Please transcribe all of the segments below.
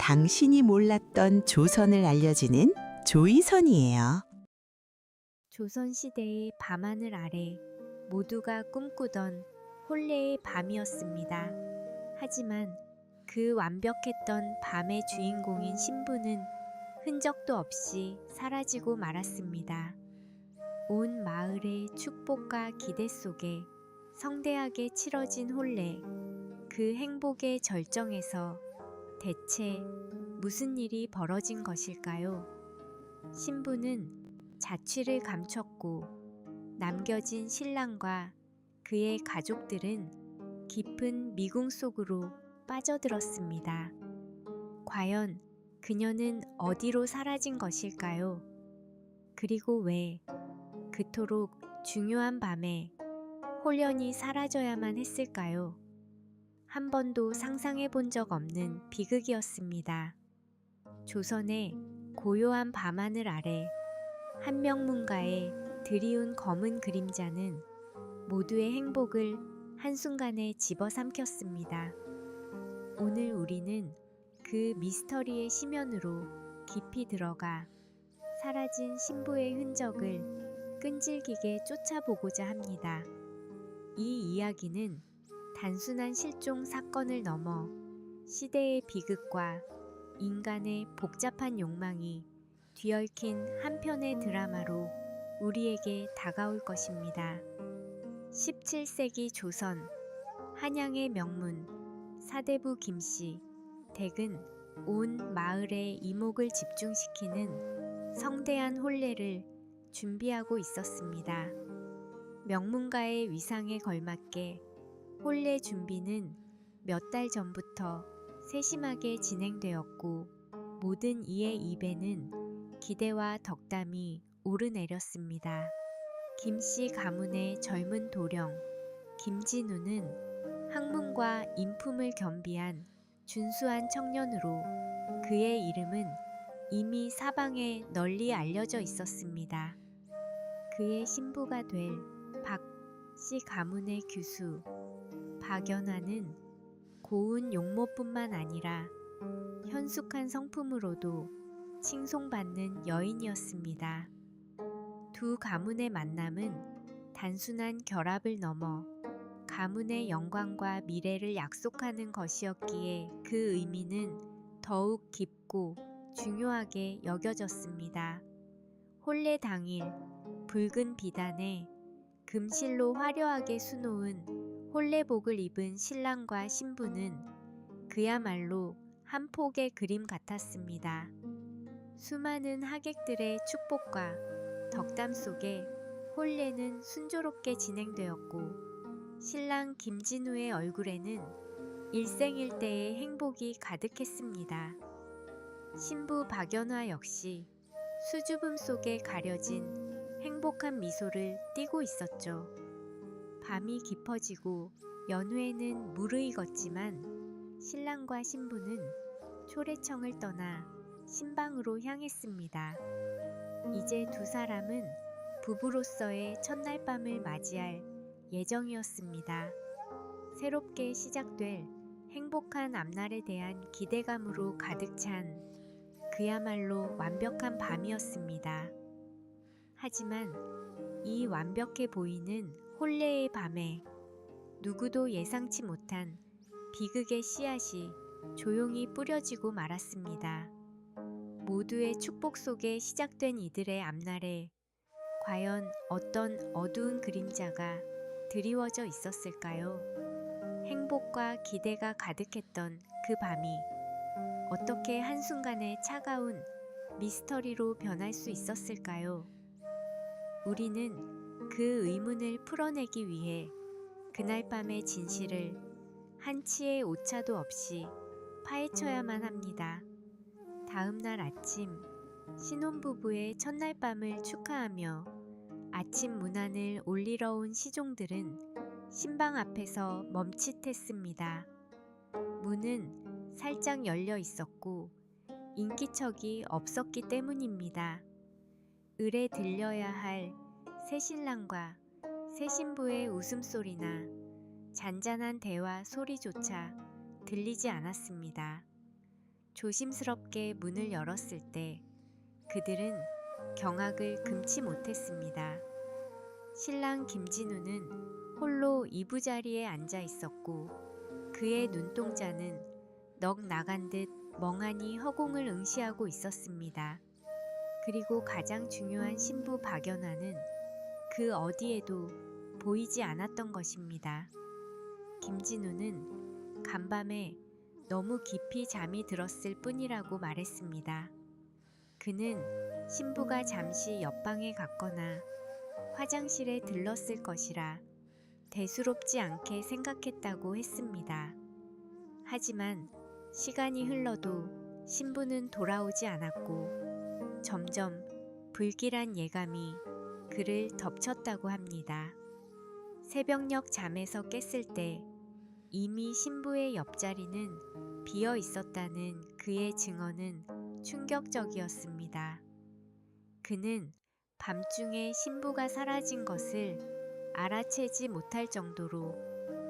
당신이 몰랐던 조선을 알려주는 조이선이에요. 조선시대의 밤하늘 아래 모두가 꿈꾸던 혼례의 밤이었습니다. 하지만 그 완벽했던 밤의 주인공인 신부는 흔적도 없이 사라지고 말았습니다. 온 마을의 축복과 기대 속에 성대하게 치러진 혼례, 그 행복의 절정에서 대체 무슨 일이 벌어진 것일까요? 신부는 자취를 감췄고 남겨진 신랑과 그의 가족들은 깊은 미궁 속으로 빠져들었습니다. 과연 그녀는 어디로 사라진 것일까요? 그리고 왜 그토록 중요한 밤에 홀연히 사라져야만 했을까요? 한 번도 상상해 본 적 없는 비극이었습니다. 조선의 고요한 밤하늘 아래 한 명문가의 드리운 검은 그림자는 모두의 행복을 한순간에 집어삼켰습니다. 오늘 우리는 그 미스터리의 심연으로 깊이 들어가 사라진 신부의 흔적을 끈질기게 쫓아보고자 합니다. 이 이야기는 단순한 실종 사건을 넘어 시대의 비극과 인간의 복잡한 욕망이 뒤얽힌 한 편의 드라마로 우리에게 다가올 것입니다. 17세기 조선, 한양의 명문, 사대부 김씨 댁은 온 마을의 이목을 집중시키는 성대한 혼례를 준비하고 있었습니다. 명문가의 위상에 걸맞게 혼례 준비는 몇 달 전부터 세심하게 진행되었고 모든 이의 입에는 기대와 덕담이 오르내렸습니다. 김씨 가문의 젊은 도령 김진우는 학문과 인품을 겸비한 준수한 청년으로 그의 이름은 이미 사방에 널리 알려져 있었습니다. 그의 신부가 될 박씨 가문의 규수 박연화는 고운 용모뿐만 아니라 현숙한 성품으로도 칭송받는 여인이었습니다. 두 가문의 만남은 단순한 결합을 넘어 가문의 영광과 미래를 약속하는 것이었기에 그 의미는 더욱 깊고 중요하게 여겨졌습니다. 혼례 당일 붉은 비단에 금실로 화려하게 수놓은 혼례복을 입은 신랑과 신부는 그야말로 한 폭의 그림 같았습니다. 수많은 하객들의 축복과 덕담 속에 혼례는 순조롭게 진행되었고 신랑 김진우의 얼굴에는 일생일대의 행복이 가득했습니다. 신부 박연화 역시 수줍음 속에 가려진 행복한 미소를 띠고 있었죠. 밤이 깊어지고 연후에는 무르익었지만 신랑과 신부는 초래청을 떠나 신방으로 향했습니다. 이제 두 사람은 부부로서의 첫날 밤을 맞이할 예정이었습니다. 새롭게 시작될 행복한 앞날에 대한 기대감으로 가득 찬 그야말로 완벽한 밤이었습니다. 하지만 이 완벽해 보이는 혼례의 밤에 누구도 예상치 못한 비극의 씨앗이 조용히 뿌려지고 말았습니다. 모두의 축복 속에 시작된 이들의 앞날에 과연 어떤 어두운 그림자가 드리워져 있었을까요? 행복과 기대가 가득했던 그 밤이 어떻게 한순간에 차가운 미스터리로 변할 수 있었을까요? 우리는 그 의문을 풀어내기 위해 그날 밤의 진실을 한치의 오차도 없이 파헤쳐야만 합니다. 다음 날 아침, 신혼부부의 첫날 밤을 축하하며 아침 문안을 올리러 온 시종들은 신방 앞에서 멈칫했습니다. 문은 살짝 열려 있었고 인기척이 없었기 때문입니다. 을에 들려야 할 새신랑과 새신부의 웃음소리나 잔잔한 대화 소리조차 들리지 않았습니다. 조심스럽게 문을 열었을 때 그들은 경악을 금치 못했습니다. 신랑 김진우는 홀로 이부자리에 앉아 있었고 그의 눈동자는 넋 나간 듯 멍하니 허공을 응시하고 있었습니다. 그리고 가장 중요한 신부 박연화는 그 어디에도 보이지 않았던 것입니다. 김진우는 간밤에 너무 깊이 잠이 들었을 뿐이라고 말했습니다. 그는 신부가 잠시 옆방에 갔거나 화장실에 들렀을 것이라 대수롭지 않게 생각했다고 했습니다. 하지만 시간이 흘러도 신부는 돌아오지 않았고 점점 불길한 예감이 그를 덮쳤다고 합니다. 새벽녘 잠에서 깼을 때 이미 신부의 옆자리는 비어 있었다는 그의 증언은 충격적이었습니다. 그는 밤중에 신부가 사라진 것을 알아채지 못할 정도로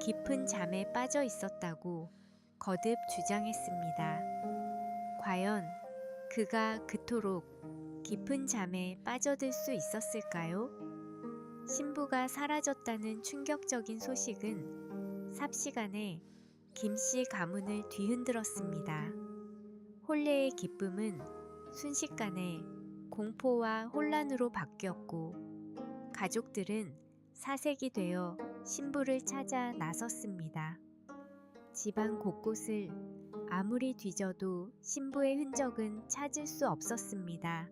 깊은 잠에 빠져 있었다고 거듭 주장했습니다. 과연 그가 그토록 깊은 잠에 빠져들 수 있었을까요? 신부가 사라졌다는 충격적인 소식은 삽시간에 김씨 가문을 뒤흔들었습니다. 혼례의 기쁨은 순식간에 공포와 혼란으로 바뀌었고 가족들은 사색이 되어 신부를 찾아 나섰습니다. 집안 곳곳을 아무리 뒤져도 신부의 흔적은 찾을 수 없었습니다.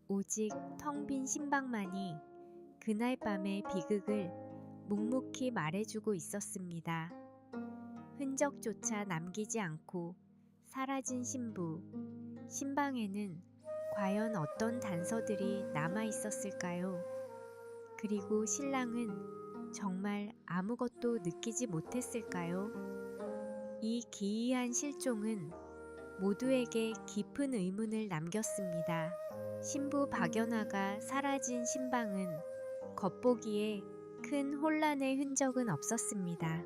오직 텅 빈 신방만이 그날 밤의 비극을 묵묵히 말해주고 있었습니다. 흔적조차 남기지 않고 사라진 신부, 신방에는 과연 어떤 단서들이 남아 있었을까요? 그리고 신랑은 정말 아무것도 느끼지 못했을까요? 이 기이한 실종은 모두에게 깊은 의문을 남겼습니다. 신부 박연화가 사라진 신방은 겉보기에 큰 혼란의 흔적은 없었습니다.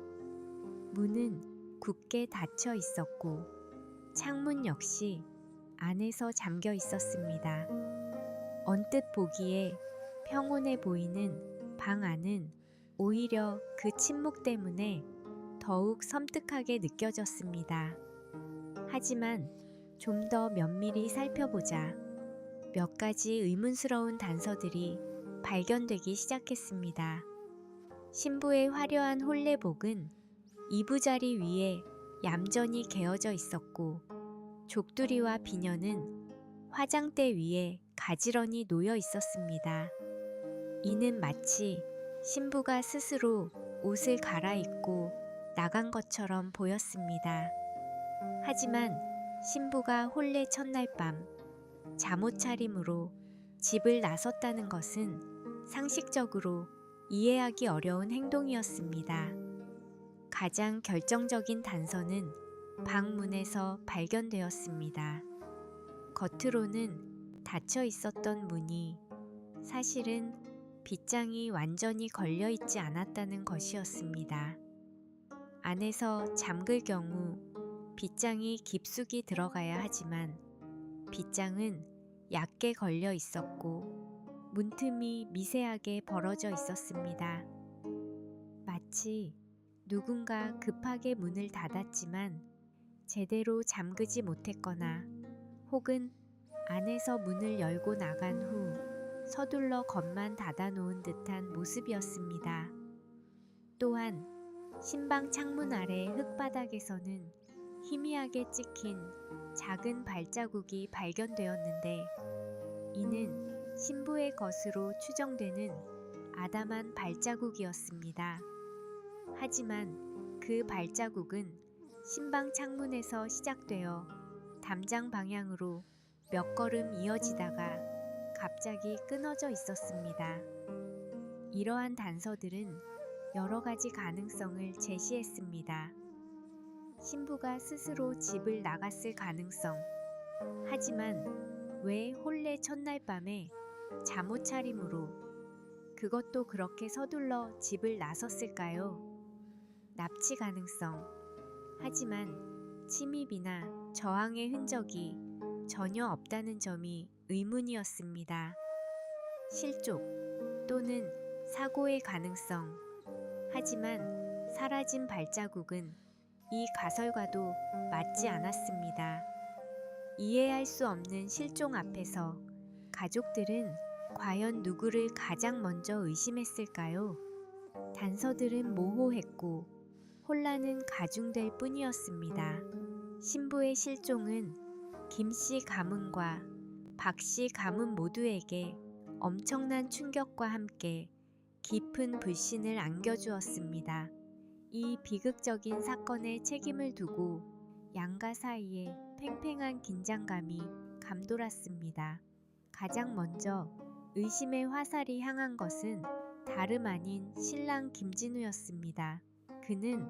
문은 굳게 닫혀 있었고 창문 역시 안에서 잠겨 있었습니다. 언뜻 보기에 평온해 보이는 방 안은 오히려 그 침묵 때문에 더욱 섬뜩하게 느껴졌습니다. 하지만 좀 더 면밀히 살펴보자 몇 가지 의문스러운 단서들이 발견되기 시작했습니다. 신부의 화려한 혼례복은 이부자리 위에 얌전히 개어져 있었고 족두리와 비녀는 화장대 위에 가지런히 놓여 있었습니다. 이는 마치 신부가 스스로 옷을 갈아입고 나간 것처럼 보였습니다. 하지만 신부가 혼례 첫날 밤 잠옷 차림으로 집을 나섰다는 것은 상식적으로 이해하기 어려운 행동이었습니다. 가장 결정적인 단서는 방문에서 발견되었습니다. 겉으로는 닫혀 있었던 문이 사실은 빗장이 완전히 걸려 있지 않았다는 것이었습니다. 안에서 잠글 경우 빗장이 깊숙이 들어가야 하지만 빗장은 얕게 걸려 있었고 문틈이 미세하게 벌어져 있었습니다. 마치 누군가 급하게 문을 닫았지만 제대로 잠그지 못했거나 혹은 안에서 문을 열고 나간 후 서둘러 겉만 닫아놓은 듯한 모습이었습니다. 또한 신방 창문 아래 흙바닥에서는 희미하게 찍힌 작은 발자국이 발견되었는데 이는 신부의 것으로 추정되는 아담한 발자국이었습니다. 하지만 그 발자국은 신방 창문에서 시작되어 담장 방향으로 몇 걸음 이어지다가 갑자기 끊어져 있었습니다. 이러한 단서들은 여러 가지 가능성을 제시했습니다. 신부가 스스로 집을 나갔을 가능성. 하지만 왜 혼례 첫날 밤에 잠옷 차림으로 그것도 그렇게 서둘러 집을 나섰을까요? 납치 가능성. 하지만 침입이나 저항의 흔적이 전혀 없다는 점이 의문이었습니다. 실족 또는 사고의 가능성. 하지만 사라진 발자국은 이 가설과도 맞지 않았습니다. 이해할 수 없는 실종 앞에서 가족들은 과연 누구를 가장 먼저 의심했을까요? 단서들은 모호했고 혼란은 가중될 뿐이었습니다. 신부의 실종은 김씨 가문과 박씨 가문 모두에게 엄청난 충격과 함께 깊은 불신을 안겨주었습니다. 이 비극적인 사건에 책임을 두고 양가 사이에 팽팽한 긴장감이 감돌았습니다. 가장 먼저 의심의 화살이 향한 것은 다름 아닌 신랑 김진우였습니다. 그는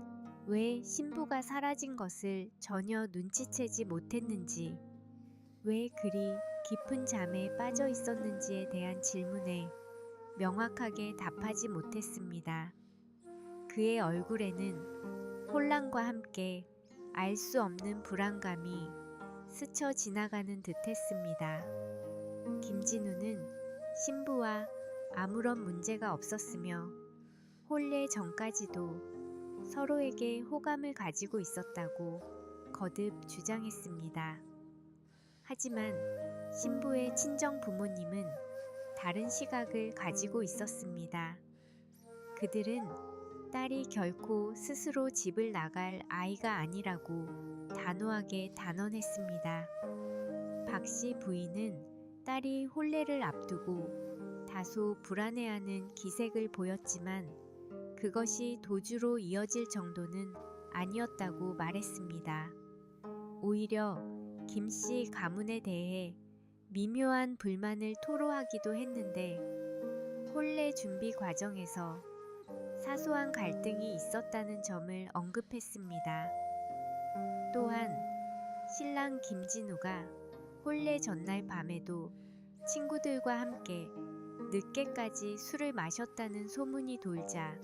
왜 신부가 사라진 것을 전혀 눈치채지 못했는지, 왜 그리 깊은 잠에 빠져 있었는지에 대한 질문에 명확하게 답하지 못했습니다. 그의 얼굴에는 혼란과 함께 알 수 없는 불안감이 스쳐 지나가는 듯했습니다. 김진우는 신부와 아무런 문제가 없었으며 혼례 전까지도 서로에게 호감을 가지고 있었다고 거듭 주장했습니다. 하지만 신부의 친정 부모님은 다른 시각을 가지고 있었습니다. 그들은 딸이 결코 스스로 집을 나갈 아이가 아니라고 단호하게 단언했습니다. 박씨 부인은 딸이 혼례를 앞두고 다소 불안해하는 기색을 보였지만 그것이 도주로 이어질 정도는 아니었다고 말했습니다. 오히려 김씨 가문에 대해 미묘한 불만을 토로하기도 했는데 혼례 준비 과정에서 사소한 갈등이 있었다는 점을 언급했습니다. 또한 신랑 김진우가 혼례 전날 밤에도 친구들과 함께 늦게까지 술을 마셨다는 소문이 돌자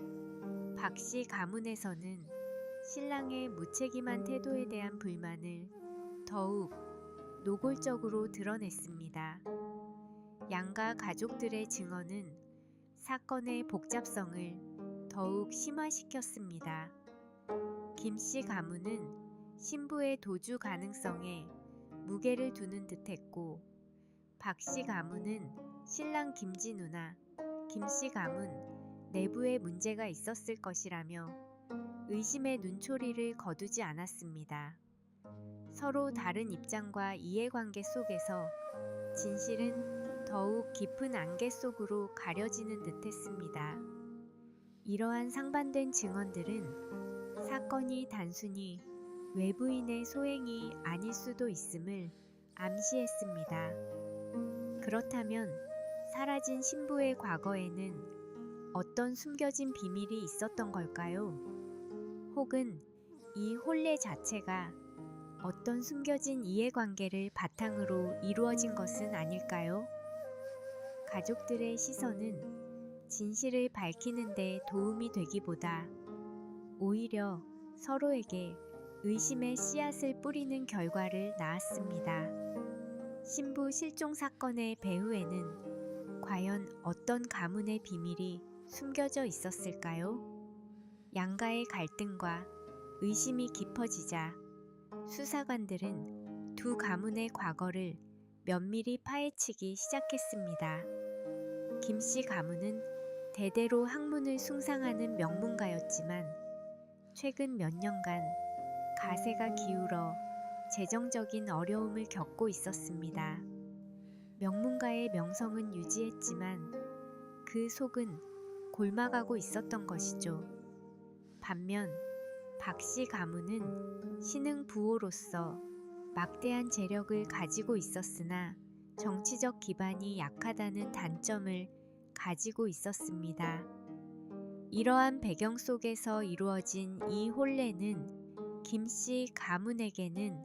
박씨 가문에서는 신랑의 무책임한 태도에 대한 불만을 더욱 노골적으로 드러냈습니다. 양가 가족들의 증언은 사건의 복잡성을 더욱 심화시켰습니다. 김씨 가문은 신부의 도주 가능성에 무게를 두는 듯했고 박씨 가문은 신랑 김진우나 김씨 가문 내부에 문제가 있었을 것이라며 의심의 눈초리를 거두지 않았습니다. 서로 다른 입장과 이해관계 속에서 진실은 더욱 깊은 안개 속으로 가려지는 듯했습니다. 이러한 상반된 증언들은 사건이 단순히 외부인의 소행이 아닐 수도 있음을 암시했습니다. 그렇다면 사라진 신부의 과거에는 어떤 숨겨진 비밀이 있었던 걸까요? 혹은 이 혼례 자체가 어떤 숨겨진 이해관계를 바탕으로 이루어진 것은 아닐까요? 가족들의 시선은 진실을 밝히는 데 도움이 되기보다 오히려 서로에게 의심의 씨앗을 뿌리는 결과를 낳았습니다. 신부 실종 사건의 배후에는 과연 어떤 가문의 비밀이 숨겨져 있었을까요? 양가의 갈등과 의심이 깊어지자 수사관들은 두 가문의 과거를 면밀히 파헤치기 시작했습니다. 김씨 가문은 대대로 학문을 숭상하는 명문가였지만 최근 몇 년간 가세가 기울어 재정적인 어려움을 겪고 있었습니다. 명문가의 명성은 유지했지만 그 속은 골마가고 있었던 것이죠. 반면 박씨 가문은 신흥 부호로서 막대한 재력을 가지고 있었으나 정치적 기반이 약하다는 단점을 가지고 있었습니다. 이러한 배경 속에서 이루어진 이 혼례는 김씨 가문에게는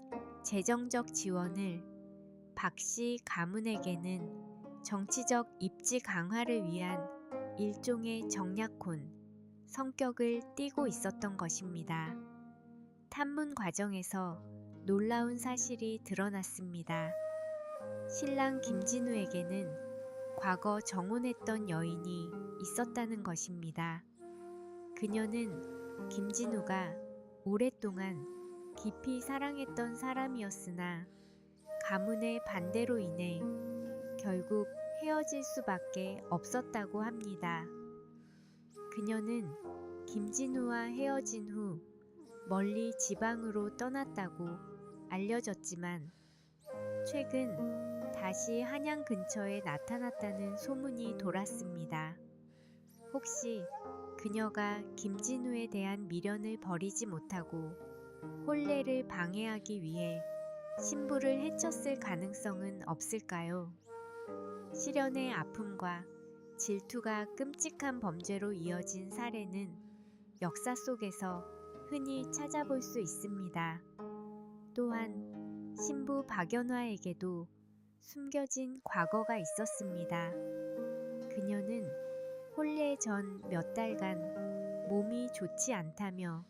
재정적 지원을, 박씨 가문에게는 정치적 입지 강화를 위한 일종의 정략혼, 성격을 띠고 있었던 것입니다. 탐문 과정에서 놀라운 사실이 드러났습니다. 신랑 김진우에게는 과거 정혼했던 여인이 있었다는 것입니다. 그녀는 김진우가 오랫동안 깊이 사랑했던 사람이었으나 가문의 반대로 인해 결국 헤어질 수밖에 없었다고 합니다. 그녀는 김진우와 헤어진 후 멀리 지방으로 떠났다고 알려졌지만 최근 다시 한양 근처에 나타났다는 소문이 돌았습니다. 혹시 그녀가 김진우에 대한 미련을 버리지 못하고 혼례를 방해하기 위해 신부를 해쳤을 가능성은 없을까요? 시련의 아픔과 질투가 끔찍한 범죄로 이어진 사례는 역사 속에서 흔히 찾아볼 수 있습니다. 또한 신부 박연화에게도 숨겨진 과거가 있었습니다. 그녀는 혼례 전 몇 달간 몸이 좋지 않다며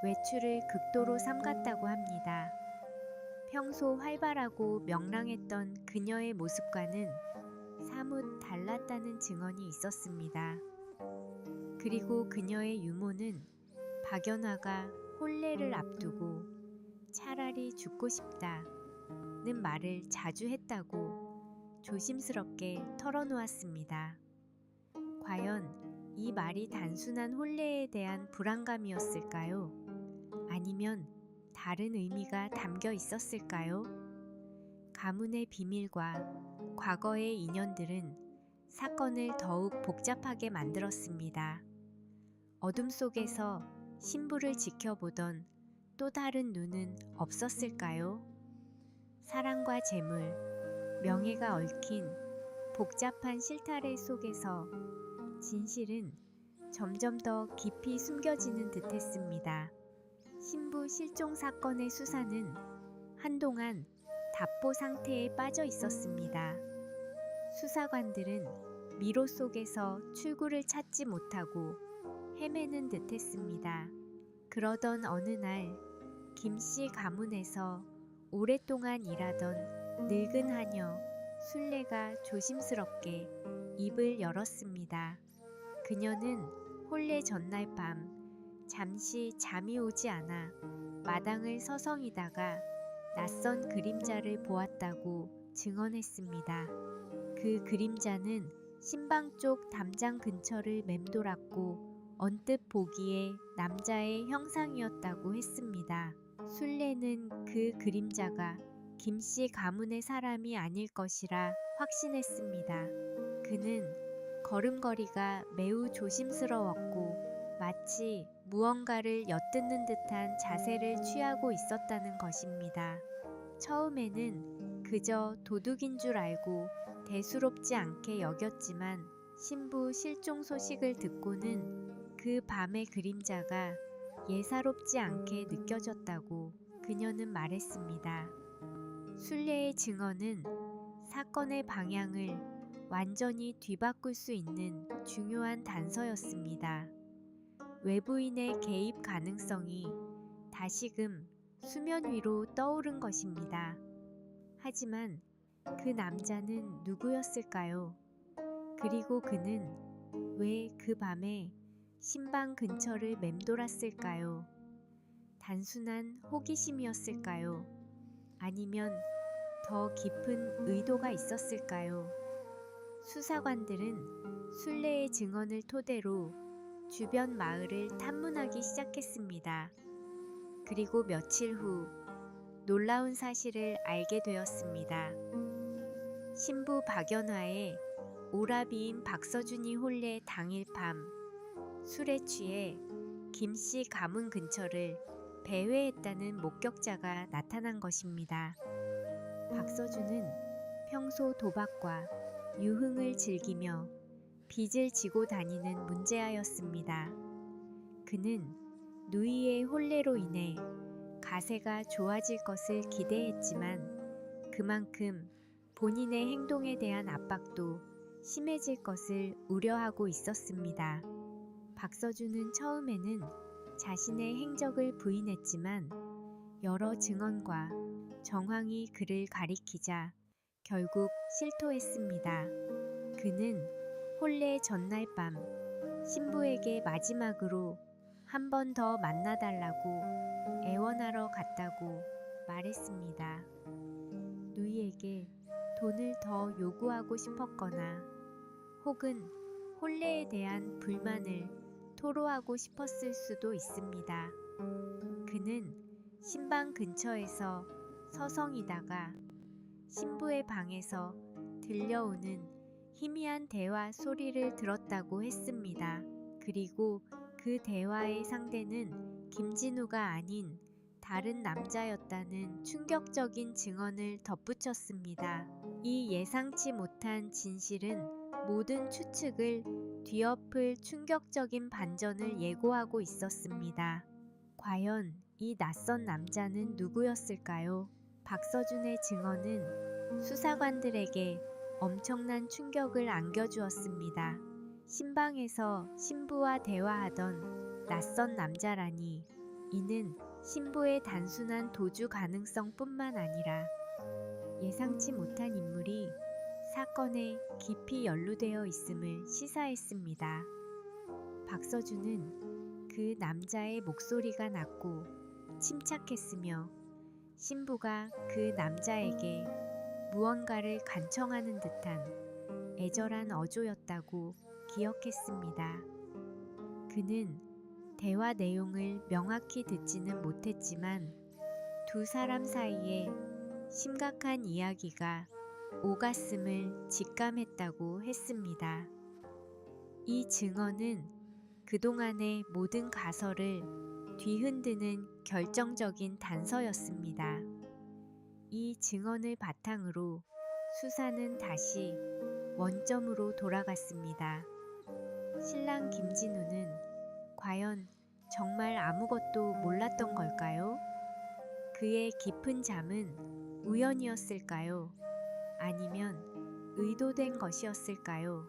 외출을 극도로 삼갔다고 합니다. 평소 활발하고 명랑했던 그녀의 모습과는 사뭇 달랐다는 증언이 있었습니다. 그리고 그녀의 유모는 박연화가 혼례를 앞두고 차라리 죽고 싶다는 말을 자주 했다고 조심스럽게 털어놓았습니다. 과연 이 말이 단순한 혼례에 대한 불안감이었을까요? 아니면 다른 의미가 담겨 있었을까요? 가문의 비밀과 과거의 인연들은 사건을 더욱 복잡하게 만들었습니다. 어둠 속에서 신부를 지켜보던 또 다른 눈은 없었을까요? 사랑과 재물, 명예가 얽힌 복잡한 실타래 속에서 진실은 점점 더 깊이 숨겨지는 듯했습니다. 신부 실종 사건의 수사는 한동안 답보 상태에 빠져 있었습니다. 수사관들은 미로 속에서 출구를 찾지 못하고 헤매는 듯했습니다. 그러던 어느 날 김씨 가문에서 오랫동안 일하던 늙은 하녀 순례가 조심스럽게 입을 열었습니다. 그녀는 혼례 전날 밤 잠시 잠이 오지 않아 마당을 서성이다가 낯선 그림자를 보았다고 증언했습니다. 그 그림자는 신방 쪽 담장 근처를 맴돌았고 언뜻 보기에 남자의 형상이었다고 했습니다. 순례는 그 그림자가 김씨 가문의 사람이 아닐 것이라 확신했습니다. 그는 걸음걸이가 매우 조심스러웠고 마치 무언가를 엿듣는 듯한 자세를 취하고 있었다는 것입니다. 처음에는 그저 도둑인 줄 알고 대수롭지 않게 여겼지만 신부 실종 소식을 듣고는 그 밤의 그림자가 예사롭지 않게 느껴졌다고 그녀는 말했습니다. 순례의 증언은 사건의 방향을 완전히 뒤바꿀 수 있는 중요한 단서였습니다. 외부인의 개입 가능성이 다시금 수면 위로 떠오른 것입니다. 하지만 그 남자는 누구였을까요? 그리고 그는 왜 그 밤에 신방 근처를 맴돌았을까요? 단순한 호기심이었을까요? 아니면 더 깊은 의도가 있었을까요? 수사관들은 순례의 증언을 토대로 주변 마을을 탐문하기 시작했습니다. 그리고 며칠 후 놀라운 사실을 알게 되었습니다. 신부 박연화의 오라비인 박서준이 혼례 당일 밤 술에 취해 김씨 가문 근처를 배회했다는 목격자가 나타난 것입니다. 박서준은 평소 도박과 유흥을 즐기며 빚을 지고 다니는 문제아였습니다. 그는 누이의 혼례로 인해 가세가 좋아질 것을 기대했지만 그만큼 본인의 행동에 대한 압박도 심해질 것을 우려하고 있었습니다. 박서준은 처음에는 자신의 행적을 부인했지만 여러 증언과 정황이 그를 가리키자 결국 실토했습니다. 그는 혼례 전날 밤 신부에게 마지막으로 한 번 더 만나달라고 애원하러 갔다고 말했습니다. 누이에게 돈을 더 요구하고 싶었거나 혹은 혼례에 대한 불만을 토로하고 싶었을 수도 있습니다. 그는 신방 근처에서 서성이다가 신부의 방에서 들려오는 희미한 대화 소리를 들었다고 했습니다. 그리고 그 대화의 상대는 김진우가 아닌 다른 남자였다는 충격적인 증언을 덧붙였습니다. 이 예상치 못한 진실은 모든 추측을 뒤엎을 충격적인 반전을 예고하고 있었습니다. 과연 이 낯선 남자는 누구였을까요? 박서준의 증언은 수사관들에게 엄청난 충격을 안겨주었습니다. 신방에서 신부와 대화하던 낯선 남자라니, 이는 신부의 단순한 도주 가능성뿐만 아니라 예상치 못한 인물이 사건에 깊이 연루되어 있음을 시사했습니다. 박서준은 그 남자의 목소리가 낮고 침착했으며 신부가 그 남자에게 무언가를 간청하는 듯한 애절한 어조였다고 기억했습니다. 그는 대화 내용을 명확히 듣지는 못했지만 두 사람 사이에 심각한 이야기가 오갔음을 직감했다고 했습니다. 이 증언은 그동안의 모든 가설을 뒤흔드는 결정적인 단서였습니다. 이 증언을 바탕으로 수사는 다시 원점으로 돌아갔습니다. 신랑 김진우는 과연 정말 아무것도 몰랐던 걸까요? 그의 깊은 잠은 우연이었을까요? 아니면 의도된 것이었을까요?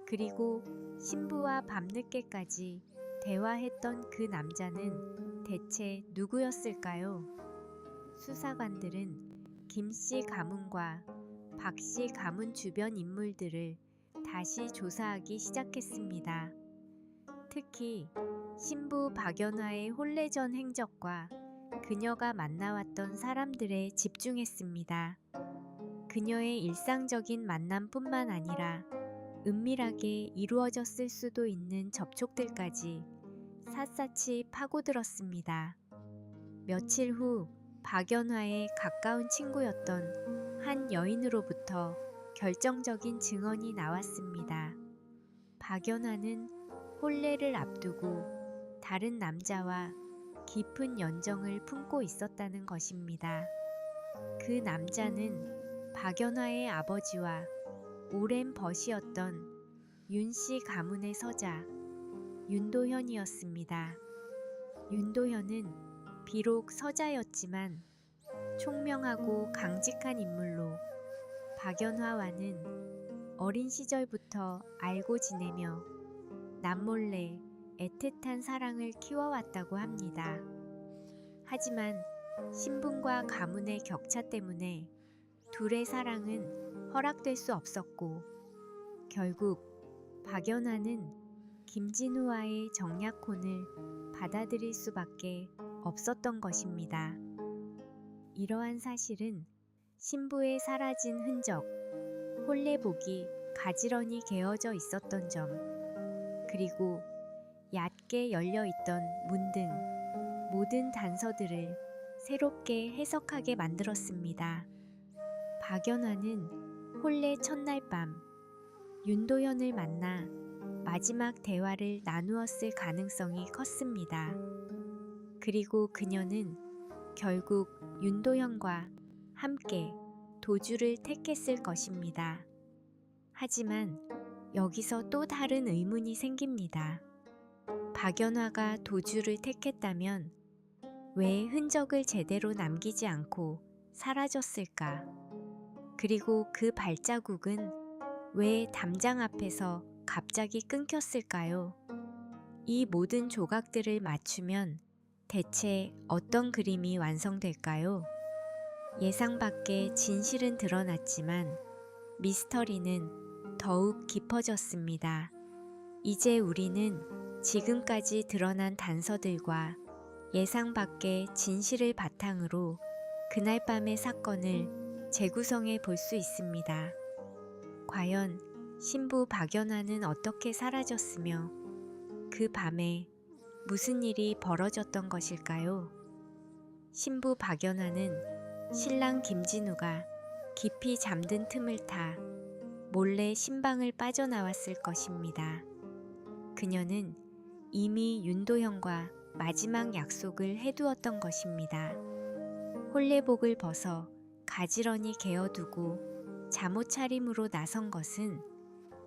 그리고 신부와 밤늦게까지 대화했던 그 남자는 대체 누구였을까요? 수사관들은 김씨 가문과 박씨 가문 주변 인물들을 다시 조사하기 시작했습니다. 특히 신부 박연화의 혼례 전 행적과 그녀가 만나왔던 사람들에 집중했습니다. 그녀의 일상적인 만남뿐만 아니라 은밀하게 이루어졌을 수도 있는 접촉들까지 샅샅이 파고들었습니다. 며칠 후 박연화의 가까운 친구였던 한 여인으로부터 결정적인 증언이 나왔습니다. 박연화는 혼례를 앞두고 다른 남자와 깊은 연정을 품고 있었다는 것입니다. 그 남자는 박연화의 아버지와 오랜 벗이었던 윤씨 가문의 서자 윤도현이었습니다. 윤도현은 비록 서자였지만 총명하고 강직한 인물로 박연화와는 어린 시절부터 알고 지내며 남몰래 애틋한 사랑을 키워왔다고 합니다. 하지만 신분과 가문의 격차 때문에 둘의 사랑은 허락될 수 없었고 결국 박연화는 김진우와의 정약혼을 받아들일 수밖에 없었던 것입니다. 이러한 사실은 신부의 사라진 흔적, 혼례복이 가지런히 개어져 있었던 점, 그리고 얕게 열려있던 문 등 모든 단서들을 새롭게 해석하게 만들었습니다. 박연화는 혼례 첫날 밤 윤도현을 만나 마지막 대화를 나누었을 가능성이 컸습니다. 그리고 그녀는 결국 윤도현과 함께 도주를 택했을 것입니다. 하지만 여기서 또 다른 의문이 생깁니다. 박연화가 도주를 택했다면 왜 흔적을 제대로 남기지 않고 사라졌을까? 그리고 그 발자국은 왜 담장 앞에서 갑자기 끊겼을까요? 이 모든 조각들을 맞추면 대체 어떤 그림이 완성될까요? 예상 밖의 진실은 드러났지만 미스터리는 더욱 깊어졌습니다. 이제 우리는 지금까지 드러난 단서들과 예상 밖의 진실을 바탕으로 그날 밤의 사건을 재구성해 볼 수 있습니다. 과연 신부 박연화는 어떻게 사라졌으며 그 밤에 무슨 일이 벌어졌던 것일까요? 신부 박연화는 신랑 김진우가 깊이 잠든 틈을 타 몰래 신방을 빠져나왔을 것입니다. 그녀는 이미 윤도현과 마지막 약속을 해두었던 것입니다. 홀레복을 벗어 가지런히 개어두고 잠옷 차림으로 나선 것은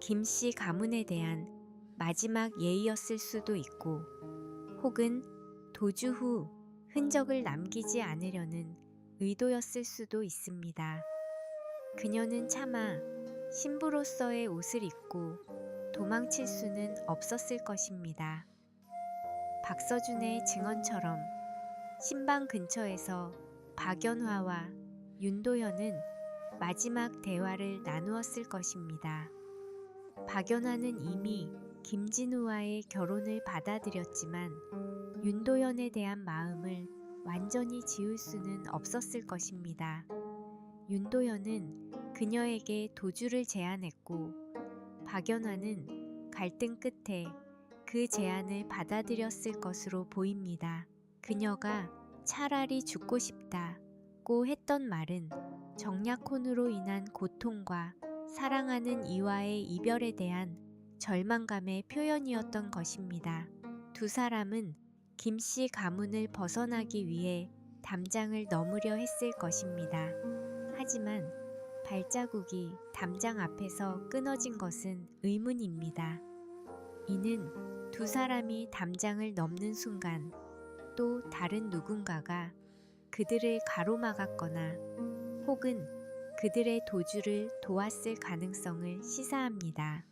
김씨 가문에 대한 마지막 예의였을 수도 있고 혹은 도주 후 흔적을 남기지 않으려는 의도였을 수도 있습니다. 그녀는 차마 신부로서의 옷을 입고 도망칠 수는 없었을 것입니다. 박서준의 증언처럼 신방 근처에서 박연화와 윤도현은 마지막 대화를 나누었을 것입니다. 박연화는 이미 김진우와의 결혼을 받아들였지만 윤도현에 대한 마음을 완전히 지울 수는 없었을 것입니다. 윤도현은 그녀에게 도주를 제안했고 박연화는 갈등 끝에 그 제안을 받아들였을 것으로 보입니다. 그녀가 차라리 죽고 싶다고 했던 말은 정약혼으로 인한 고통과 사랑하는 이와의 이별에 대한 절망감의 표현이었던 것입니다. 두 사람은 김씨 가문을 벗어나기 위해 담장을 넘으려 했을 것입니다. 하지만 발자국이 담장 앞에서 끊어진 것은 의문입니다. 이는 두 사람이 담장을 넘는 순간 또 다른 누군가가 그들을 가로막았거나 혹은 그들의 도주를 도왔을 가능성을 시사합니다.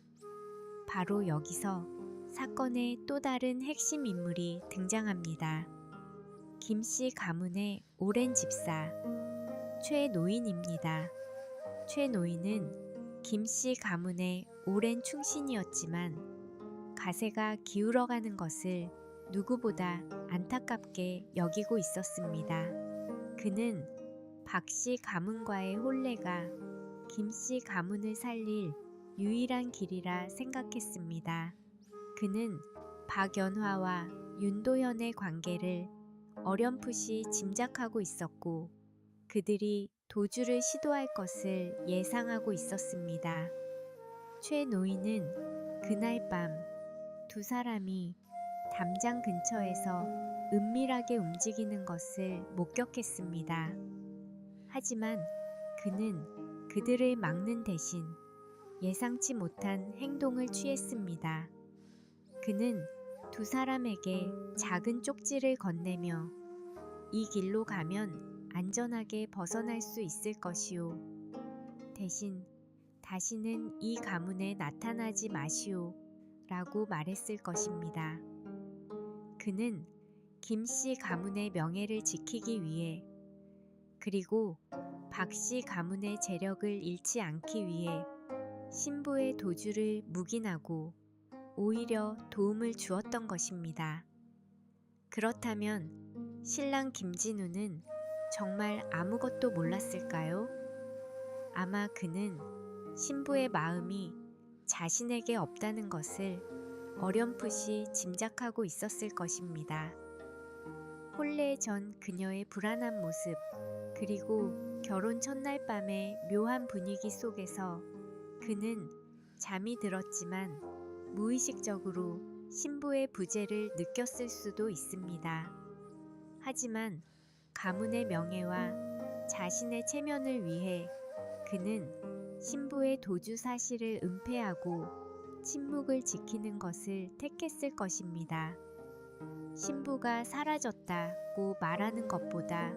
바로 여기서 사건의 또 다른 핵심 인물이 등장합니다. 김씨 가문의 오랜 집사 최노인입니다. 최노인은 김씨 가문의 오랜 충신이었지만 가세가 기울어가는 것을 누구보다 안타깝게 여기고 있었습니다. 그는 박씨 가문과의 혼례가 김씨 가문을 살릴 유일한 길이라 생각했습니다. 그는 박연화와 윤도현의 관계를 어렴풋이 짐작하고 있었고 그들이 도주를 시도할 것을 예상하고 있었습니다. 최 노인은 그날 밤 두 사람이 담장 근처에서 은밀하게 움직이는 것을 목격했습니다. 하지만 그는 그들을 막는 대신 예상치 못한 행동을 취했습니다. 그는 두 사람에게 작은 쪽지를 건네며 이 길로 가면 안전하게 벗어날 수 있을 것이오. 대신 다시는 이 가문에 나타나지 마시오. 라고 말했을 것입니다. 그는 김씨 가문의 명예를 지키기 위해 그리고 박씨 가문의 재력을 잃지 않기 위해 신부의 도주를 묵인하고 오히려 도움을 주었던 것입니다. 그렇다면 신랑 김진우는 정말 아무것도 몰랐을까요? 아마 그는 신부의 마음이 자신에게 없다는 것을 어렴풋이 짐작하고 있었을 것입니다. 혼례 전 그녀의 불안한 모습, 그리고 결혼 첫날 밤의 묘한 분위기 속에서 그는 잠이 들었지만 무의식적으로 신부의 부재를 느꼈을 수도 있습니다. 하지만 가문의 명예와 자신의 체면을 위해 그는 신부의 도주 사실을 은폐하고 침묵을 지키는 것을 택했을 것입니다. 신부가 사라졌다고 말하는 것보다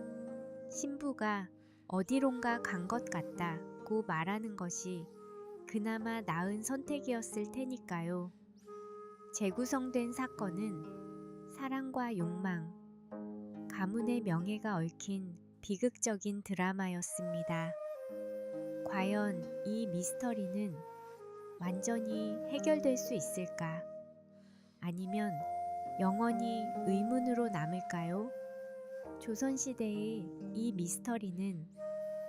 신부가 어디론가 간 것 같다고 말하는 것이 그나마 나은 선택이었을 테니까요. 재구성된 사건은 사랑과 욕망, 가문의 명예가 얽힌 비극적인 드라마였습니다. 과연 이 미스터리는 완전히 해결될 수 있을까? 아니면 영원히 의문으로 남을까요? 조선시대의 이 미스터리는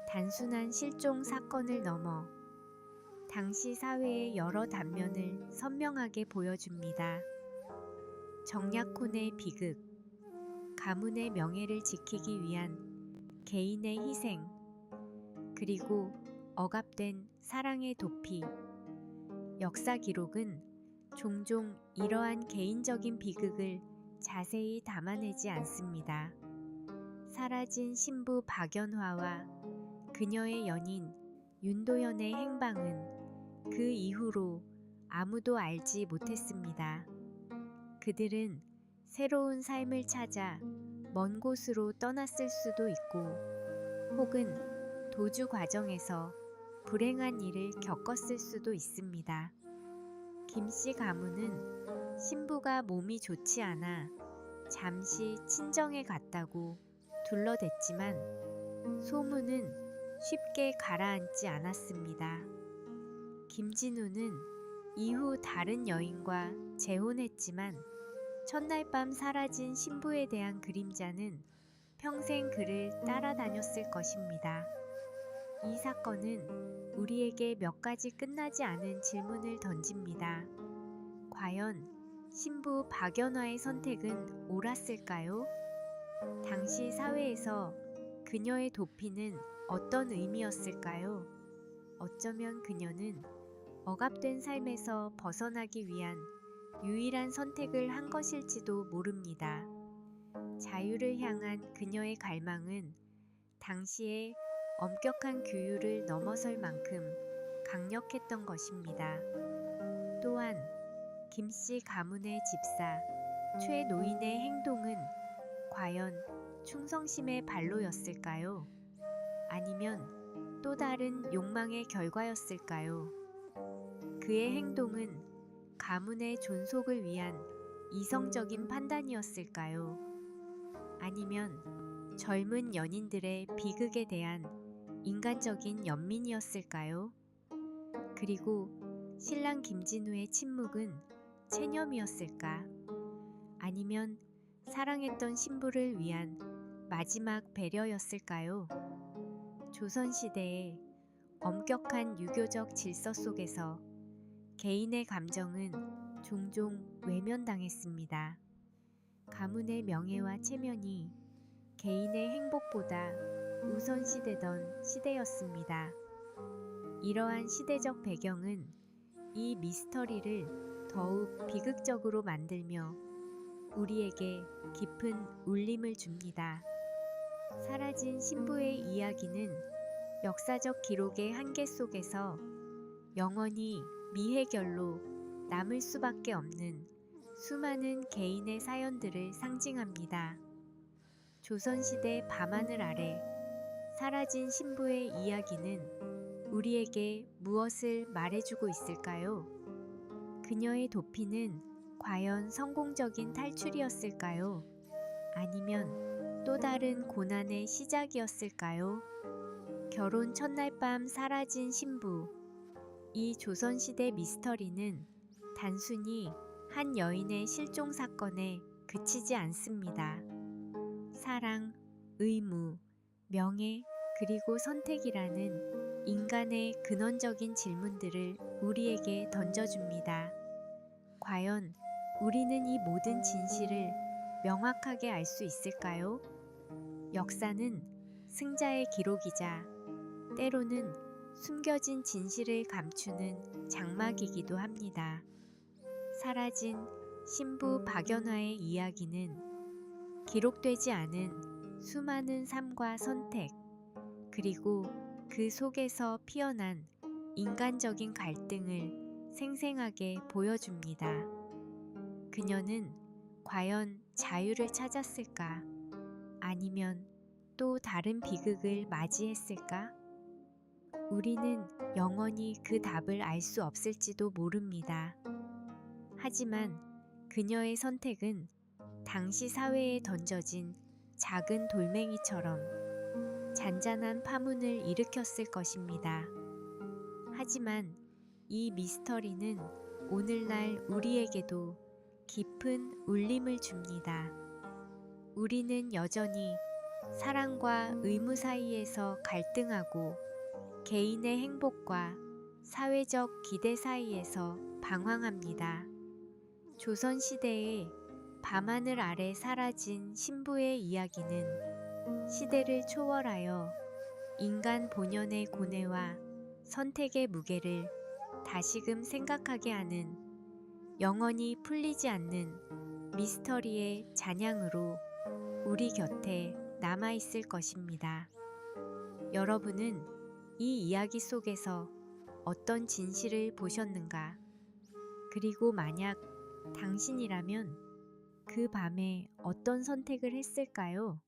단순한 실종 사건을 넘어 당시 사회의 여러 단면을 선명하게 보여줍니다. 정약혼의 비극, 가문의 명예를 지키기 위한 개인의 희생, 그리고 억압된 사랑의 도피. 역사 기록은 종종 이러한 개인적인 비극을 자세히 담아내지 않습니다. 사라진 신부 박연화와 그녀의 연인 윤도현의 행방은 그 이후로 아무도 알지 못했습니다. 그들은 새로운 삶을 찾아 먼 곳으로 떠났을 수도 있고, 혹은 도주 과정에서 불행한 일을 겪었을 수도 있습니다. 김씨 가문은 신부가 몸이 좋지 않아 잠시 친정에 갔다고 둘러댔지만 소문은 쉽게 가라앉지 않았습니다. 김진우는 이후 다른 여인과 재혼했지만 첫날 밤 사라진 신부에 대한 그림자는 평생 그를 따라다녔을 것입니다. 이 사건은 우리에게 몇 가지 끝나지 않은 질문을 던집니다. 과연 신부 박연화의 선택은 옳았을까요? 당시 사회에서 그녀의 도피는 어떤 의미였을까요? 어쩌면 그녀는 억압된 삶에서 벗어나기 위한 유일한 선택을 한 것일지도 모릅니다. 자유를 향한 그녀의 갈망은 당시의 엄격한 규율을 넘어설 만큼 강력했던 것입니다. 또한 김씨 가문의 집사 최 노인의 행동은 과연 충성심의 발로였을까요? 아니면 또 다른 욕망의 결과였을까요? 그의 행동은 가문의 존속을 위한 이성적인 판단이었을까요? 아니면 젊은 연인들의 비극에 대한 인간적인 연민이었을까요? 그리고 신랑 김진우의 침묵은 체념이었을까? 아니면 사랑했던 신부를 위한 마지막 배려였을까요? 조선시대의 엄격한 유교적 질서 속에서 개인의 감정은 종종 외면당했습니다. 가문의 명예와 체면이 개인의 행복보다 우선시되던 시대였습니다. 이러한 시대적 배경은 이 미스터리를 더욱 비극적으로 만들며 우리에게 깊은 울림을 줍니다. 사라진 신부의 이야기는 역사적 기록의 한계 속에서 영원히 미해결로 남을 수밖에 없는 수많은 개인의 사연들을 상징합니다. 조선시대 밤하늘 아래 사라진 신부의 이야기는 우리에게 무엇을 말해주고 있을까요? 그녀의 도피는 과연 성공적인 탈출이었을까요? 아니면 또 다른 고난의 시작이었을까요? 결혼 첫날 밤 사라진 신부. 이 조선시대 미스터리는 단순히 한 여인의 실종 사건에 그치지 않습니다. 사랑, 의무, 명예, 그리고 선택이라는 인간의 근원적인 질문들을 우리에게 던져줍니다. 과연 우리는 이 모든 진실을 명확하게 알 수 있을까요? 역사는 승자의 기록이자 때로는 숨겨진 진실을 감추는 장막이기도 합니다. 사라진 신부 박연화의 이야기는 기록되지 않은 수많은 삶과 선택, 그리고 그 속에서 피어난 인간적인 갈등을 생생하게 보여줍니다. 그녀는 과연 자유를 찾았을까? 아니면 또 다른 비극을 맞이했을까? 우리는 영원히 그 답을 알 수 없을지도 모릅니다. 하지만 그녀의 선택은 당시 사회에 던져진 작은 돌멩이처럼 잔잔한 파문을 일으켰을 것입니다. 하지만 이 미스터리는 오늘날 우리에게도 깊은 울림을 줍니다. 우리는 여전히 사랑과 의무 사이에서 갈등하고 개인의 행복과 사회적 기대 사이에서 방황합니다. 조선시대의 밤하늘 아래 사라진 신부의 이야기는 시대를 초월하여 인간 본연의 고뇌와 선택의 무게를 다시금 생각하게 하는 영원히 풀리지 않는 미스터리의 잔향으로 우리 곁에 남아있을 것입니다. 여러분은 이 이야기 속에서 어떤 진실을 보셨는가? 그리고 만약 당신이라면 그 밤에 어떤 선택을 했을까요?